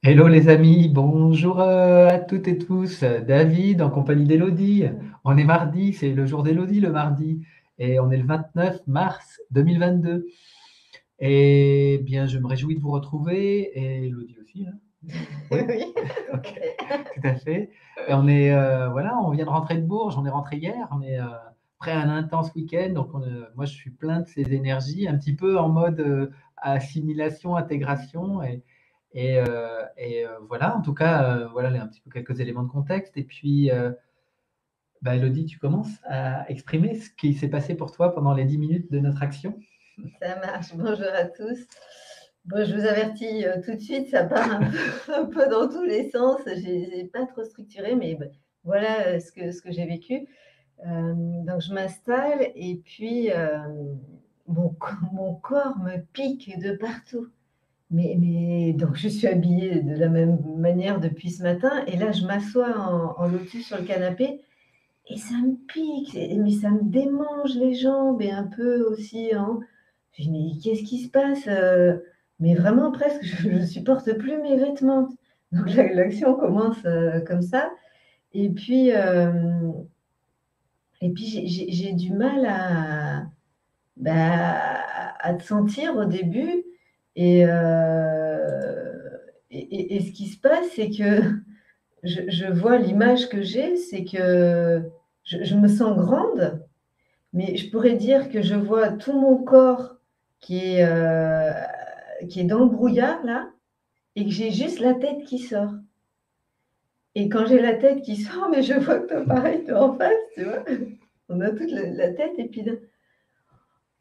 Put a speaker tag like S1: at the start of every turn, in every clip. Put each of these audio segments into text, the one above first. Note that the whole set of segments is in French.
S1: Hello les amis, bonjour à toutes et tous. David en compagnie d'Elodie. On est mardi, c'est le jour d'Elodie le mardi. Et on est le 29 mars 2022. Et bien, je me réjouis de vous retrouver. Et Elodie aussi, hein. Oui,
S2: Oui, tout à
S1: ok,
S2: fait.
S1: tout à fait. Et on est, voilà, on vient de rentrer de Bourges, on est rentré hier, mais après un intense week-end. Donc moi, je suis plein de ces énergies, un petit peu en mode assimilation, intégration. Voilà, en tout cas, voilà un petit peu quelques éléments de contexte. Et puis, bah, Elodie, tu commences à exprimer ce qui s'est passé pour toi pendant les 10 minutes de notre action.
S2: Ça marche. Bonjour à tous. Bon, je vous avertis tout de suite, ça part un peu dans tous les sens. J'ai pas trop structuré, mais voilà ce que j'ai vécu. Donc, je m'installe et puis mon corps me pique de partout. Donc, je suis habillée de la même manière depuis ce matin. Et là, je m'assois en lotus sur le canapé. Et ça me pique, mais ça me démange les jambes et un peu aussi, hein. Je dis: «Mais qu'est-ce qui se passe?» Mais vraiment presque, je supporte plus mes vêtements. Donc l'action commence, comme ça et puis, j'ai du mal à te sentir au début et ce qui se passe, c'est que je vois l'image que j'ai, c'est que je me sens grande. Mais je pourrais dire que je vois tout mon corps qui est, heu, qui est dans le brouillard là et que j'ai juste la tête qui sort et quand j'ai la tête qui sort, mais je vois que toi pareil, tu es en face, tu vois? On a toute la tête et puis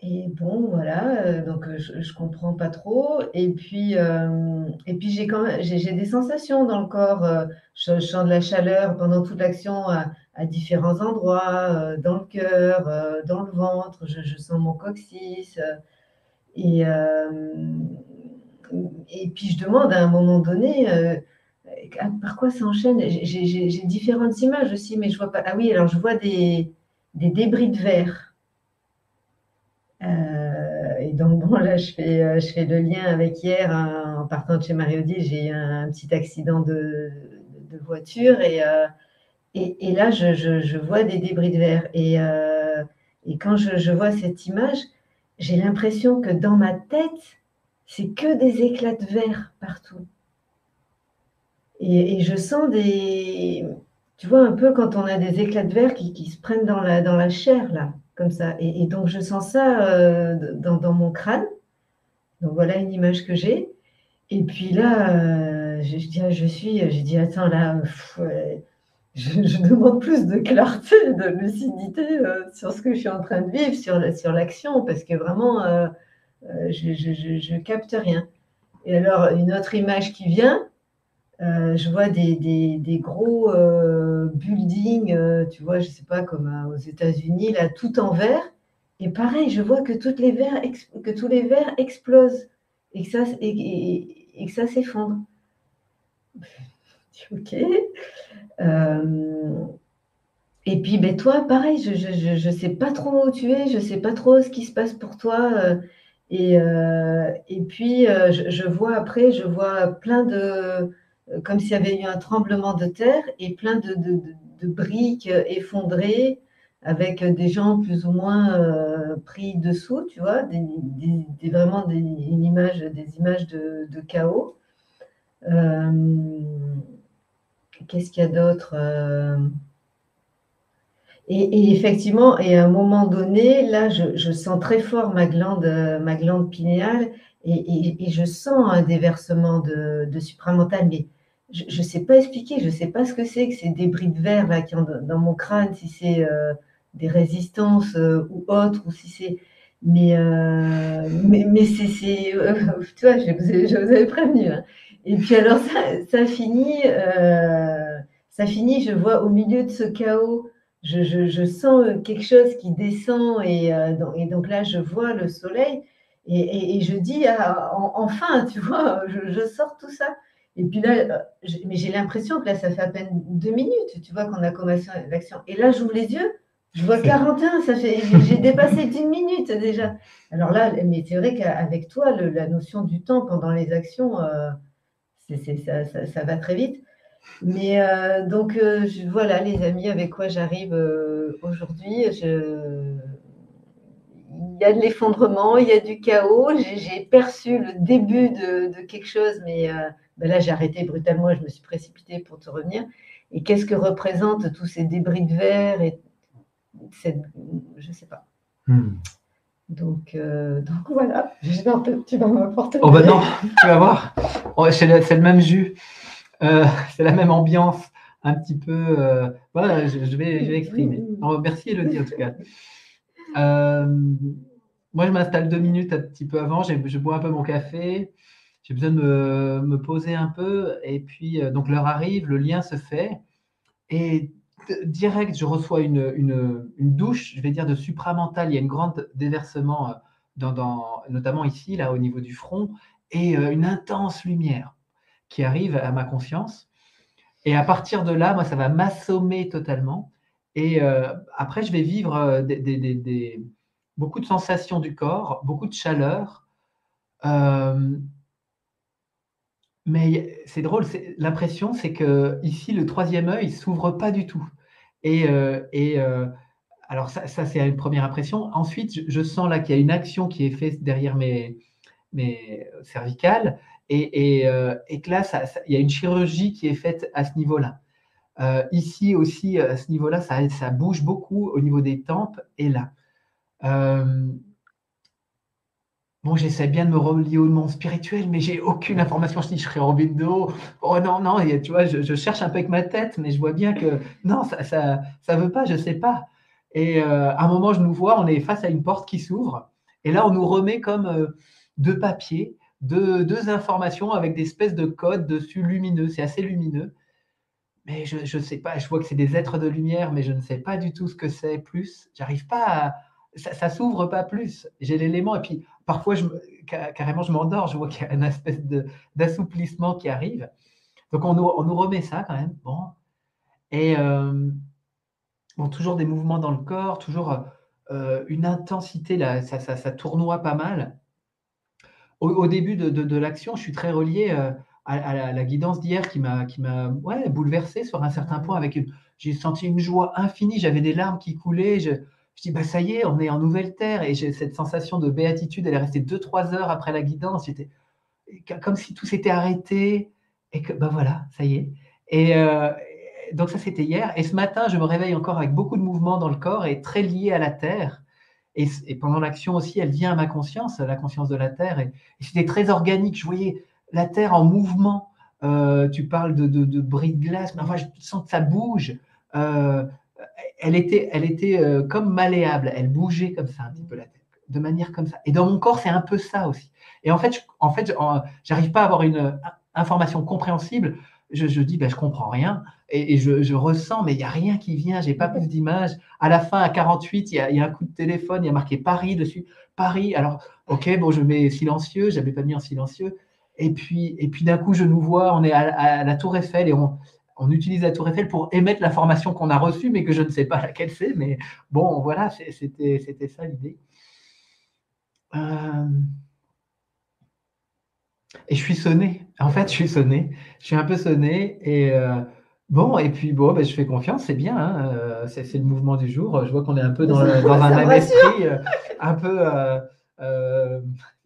S2: et bon voilà, donc je comprends pas trop et puis j'ai des sensations dans le corps, je sens de la chaleur pendant toute l'action à différents endroits, dans le cœur, dans le ventre, je sens mon coccyx, et hem et puis je demande à un moment donné, par quoi ça enchaîne? J'ai différentes images aussi, mais je vois pas, ah oui, alors je vois des débris de verre. Et donc bon, là, je fais le lien avec hier, en partant de chez Marie-Odile, j'ai eu un petit accident de voiture et là, je vois des débris de verre et quand je vois cette image, j'ai l'impression que dans ma tête, c'est que des éclats de verre partout et je sens des, tu vois, un peu quand on a des éclats de verre qui se prennent dans la chair là, comme ça et donc je sens ça, dans mon crâne. Donc voilà une image que j'ai et puis là, je dis: «Ah, j'ai dit: «Attends là, je demande plus de clarté, de lucidité, sur ce que je suis en train de vivre, sur l'action parce que vraiment, je capte rien» et alors une autre image qui vient, je vois des gros, buildings, tu vois? Je sais pas comme, aux États-Unis là, tout en verre et pareil, je vois que tous les verres explosent et que ça et que ça s'effondre. Je dis: «OK». Hem Et puis, beh, toi, pareil, je sais pas trop où tu es, je sais pas trop ce qui se passe pour toi, et puis, je vois après, je vois plein de, comme s'il y avait eu un tremblement de terre et plein de briques, effondrées avec, des gens plus ou moins, pris dessous, tu vois? Vraiment une image des images de chaos. Hem, Qu'est-ce qu'il y a d'autre? Et effectivement et à un moment donné, là, je sens très fort ma glande pinéale et je sens un déversement de supramental, mais je ne sais pas expliquer, je ne sais pas ce que c'est que ces débris de verre là qui ont dans mon crâne, si c'est, des résistances, ou autres ou si c'est mais tu vois, je vous avais prévenu, hein et puis alors ça finit, je vois au milieu de ce chaos je sens, quelque chose qui descend et donc là, je vois le soleil et je dis: «Ah, enfin!» tu vois? Je sors tout ça et puis là, j'ai l'impression que là, ça fait à peine 2 minutes, tu vois, qu'on a commencé l'action et là, j'ouvre les yeux, je vois
S1: C'est
S2: 41, ça fait j'ai dépassé d'1 minute déjà. Alors là, mais c'est vrai qu'avec toi, la notion du temps pendant les actions, ça va très vite. Mais donc, voilà les amis avec quoi j'arrive aujourd'hui. Il y a de l'effondrement, il y a du chaos. J'ai perçu le début de quelque chose, mais ben là j'ai arrêté brutalement et je me suis précipitée pour te revenir. Et qu'est-ce que représentent tous ces débris de verre et cette, je sais pas. Donc voilà, tu vas m'apporter.
S1: Oh ben non, tu vas voir. Oh, c'est le même jus, c'est la même ambiance, un petit peu. Voilà, je vais exprimer. Oh, merci Elodie en tout cas. Moi, je m'installe 2 minutes un petit peu avant, je bois un peu mon café, j'ai besoin de me poser un peu, et puis donc l'heure arrive, le lien se fait, et direct, je reçois une douche, je vais dire de supramental, il y a une grande déversement notamment ici, là, au niveau du front, et une intense lumière qui arrive à ma conscience. Et à partir de là, moi, ça va m'assommer totalement. Et après, je vais vivre beaucoup de sensations du corps, beaucoup de chaleur. Euh, mais c'est drôle, l'impression, c'est que ici, le troisième œil s'ouvre pas du tout. Et alors ça c'est une première impression. Ensuite, je sens là qu'il y a une action qui est faite derrière mes cervicales, et que là, il y a une chirurgie qui est faite à ce niveau-là. Ici aussi, à ce niveau-là, ça bouge beaucoup au niveau des tempes et là. Euh, bon, j'essaie bien de me relier au monde spirituel, mais j'ai aucune information. Je dis, je serais Robin d'eau. Oh non, non, et, tu vois, je cherche un peu avec ma tête, mais je vois bien que non, ça veut pas, je sais pas. Et à un moment, je nous vois, on est face à une porte qui s'ouvre, et là, on nous remet comme deux papiers, deux informations avec des espèces de codes dessus lumineux. C'est assez lumineux. Mais je ne sais pas, je vois que c'est des êtres de lumière, mais je ne sais pas du tout ce que c'est plus. J'arrive pas à. Ça s'ouvre pas plus. J'ai l'élément, et puis parfois, carrément, je m'endors. Je vois qu'il y a une espèce d'assouplissement qui arrive. Donc, on nous remet ça quand même. Bon. Et bon, toujours des mouvements dans le corps, toujours une intensité, là, ça tournoie pas mal. Au début de l'action, je suis très relié à la guidance d'hier qui m'a ouais, bouleversé sur un certain point. J'ai senti une joie infinie, j'avais des larmes qui coulaient. Je dis, bah, ça y est, on est en nouvelle terre. Et j'ai cette sensation de béatitude, elle est restée 2-3 heures après la guidance. J'étais comme si tout s'était arrêté et que, bah voilà, ça y est. Et donc ça, c'était hier. Et ce matin, je me réveille encore avec beaucoup de mouvements dans le corps et très lié à la terre. Et pendant l'action aussi, elle vient à ma conscience, la conscience de la Terre. Et c'était très organique. Je voyais la Terre en mouvement. Tu parles de bris de glace, mais enfin, je sens que ça bouge. Euh, elle était comme malléable. Elle bougeait comme ça, un petit peu la Terre, de manière comme ça. Et dans mon corps, c'est un peu ça aussi. Et en fait, j'arrive pas à avoir une information compréhensible. Je dis, ben, je comprends rien. Et je ressens, mais il n'y a rien qui vient. J'ai pas plus d'images. À la fin, à 48, il y a un coup de téléphone, il y a marqué Paris dessus. Paris, alors, ok, bon, je mets silencieux, je n'avais pas mis en silencieux. Et puis d'un coup, je nous vois, on est à la Tour Eiffel, et on utilise la Tour Eiffel pour émettre l'information qu'on a reçue, mais que je ne sais pas laquelle c'est. Mais bon, voilà, c'était ça l'idée. Euh, et je suis sonné. En fait, je suis sonné. Je suis un peu sonné. Et bon, et puis bon, ben, je fais confiance, c'est bien, hein, c'est le mouvement du jour. Je vois qu'on est un peu dans un même esprit, un peu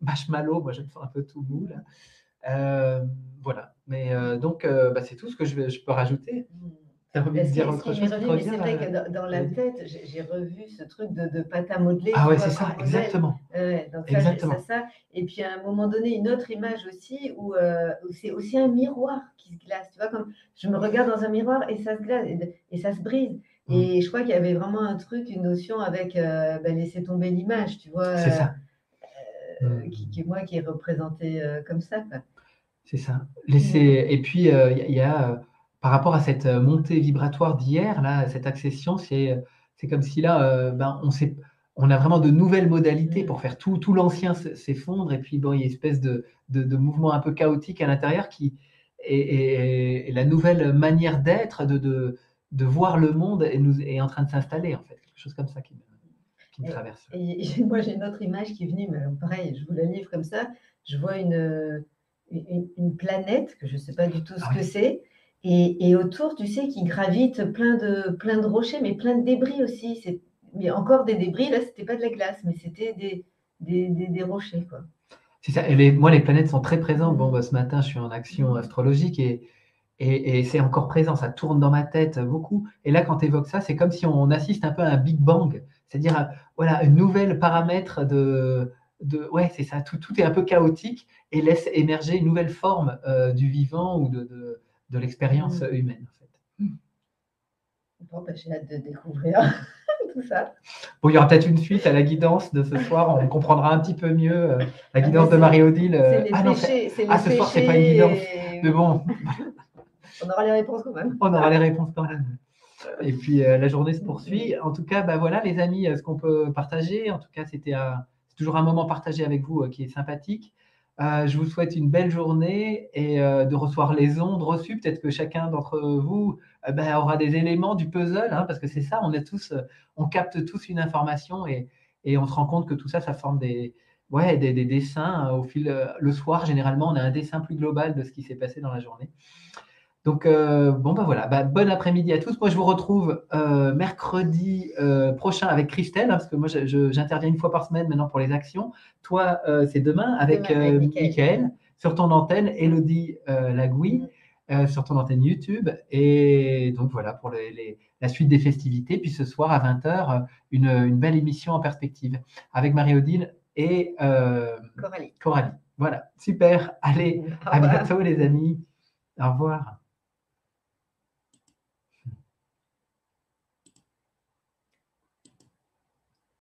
S1: marshmallow. Moi, je me sens un peu tout mou là. Voilà. Mais donc, bah, c'est tout ce que je peux rajouter. Tu as envie de dire autre chose qui te
S2: Mais c'est
S1: revient
S2: vrai
S1: là?
S2: que dans la tête, j'ai revu ce truc de pâte à modeler,
S1: Ah
S2: tu
S1: ouais,
S2: vois,
S1: c'est ça,
S2: comme modèle.
S1: exactement.
S2: Donc
S1: Exactement.
S2: ça. Et puis à un moment donné, une autre image aussi où c'est aussi un miroir qui se glace. Tu vois, comme je me regarde dans un miroir et ça se glace et ça se brise.
S1: Mm.
S2: Et je crois qu'il y avait vraiment un truc, une notion avec ben, laisser tomber l'image, tu vois,
S1: C'est ça. Mm.
S2: qui est représentée comme ça, quoi.
S1: C'est ça.
S2: Ouais.
S1: Et puis, il y a, par rapport à cette montée vibratoire d'hier, là, cette accession, c'est comme si là, ben, on a vraiment de nouvelles modalités pour faire tout l'ancien s'effondre, et puis bon, il y a une espèce de mouvement un peu chaotique à l'intérieur et la nouvelle manière d'être, de voir le monde est en train de s'installer, en fait. Quelque chose comme ça qui me traverse.
S2: Et moi, j'ai une autre image qui est venue, mais alors, pareil, je vous la livre comme ça. Je vois une planète, que je ne sais pas du tout ce
S1: Ah
S2: que
S1: ouais.
S2: c'est, et autour, tu sais, qui gravitent plein de rochers, mais plein de débris aussi. Mais encore des débris, là, c'était pas de la glace, mais c'était des rochers, quoi.
S1: C'est ça. Et moi, les planètes sont très présentes. Bon, bah,
S2: Mmh.
S1: ce matin, je suis en action
S2: Mmh.
S1: astrologique et c'est encore présent. Ça tourne dans ma tête beaucoup. Et là, quand tu évoques ça, c'est comme si on assiste un peu à un Big Bang, c'est-à-dire voilà, une nouvelle paramètre ouais, c'est ça. Tout est un peu chaotique et laisse émerger une nouvelle forme du vivant ou de l'expérience
S2: Mmh.
S1: humaine, en fait.
S2: Bon, bah, j'ai hâte de découvrir tout ça.
S1: Bon, il y aura peut-être une suite à la guidance de ce soir. On comprendra un petit peu mieux la
S2: Ah, mais
S1: guidance de Marie-Odile.
S2: c'est
S1: Ah non,
S2: les
S1: ce soir, c'est pas une guidance.
S2: péchés,
S1: Mais bon,
S2: on aura les réponses quand même.
S1: on aura les réponses quand même. Et puis la journée se
S2: Mmh.
S1: poursuit. En tout cas, bah voilà, les amis, ce qu'on peut partager. En tout cas, c'est toujours un moment partagé avec vous qui est sympathique. Je vous souhaite une belle journée et de recevoir les ondes reçues. Peut-être que chacun d'entre vous ben, aura des éléments du puzzle, hein, parce que c'est ça, on capte tous une information et on se rend compte que tout ça, ça forme ouais, des dessins au fil. Le soir, généralement, on a un dessin plus global de ce qui s'est passé dans la journée. Donc, bon, bah voilà, bah, bon après-midi à tous. Moi, je vous retrouve mercredi prochain avec Christelle, hein, parce que moi, j'interviens une fois par semaine maintenant pour les actions. Toi, c'est demain avec
S2: Demain avec Mickaël.
S1: Mickaël sur ton antenne, Elodie Lagouille
S2: Mmh.
S1: sur ton antenne YouTube. Et donc, voilà pour la suite des festivités. Puis ce soir à 20h, une belle émission en perspective avec Marie-Odile et
S2: Coralie.
S1: Coralie. Voilà, super. Allez,
S2: Au
S1: à
S2: revoir.
S1: bientôt, les amis. Au revoir.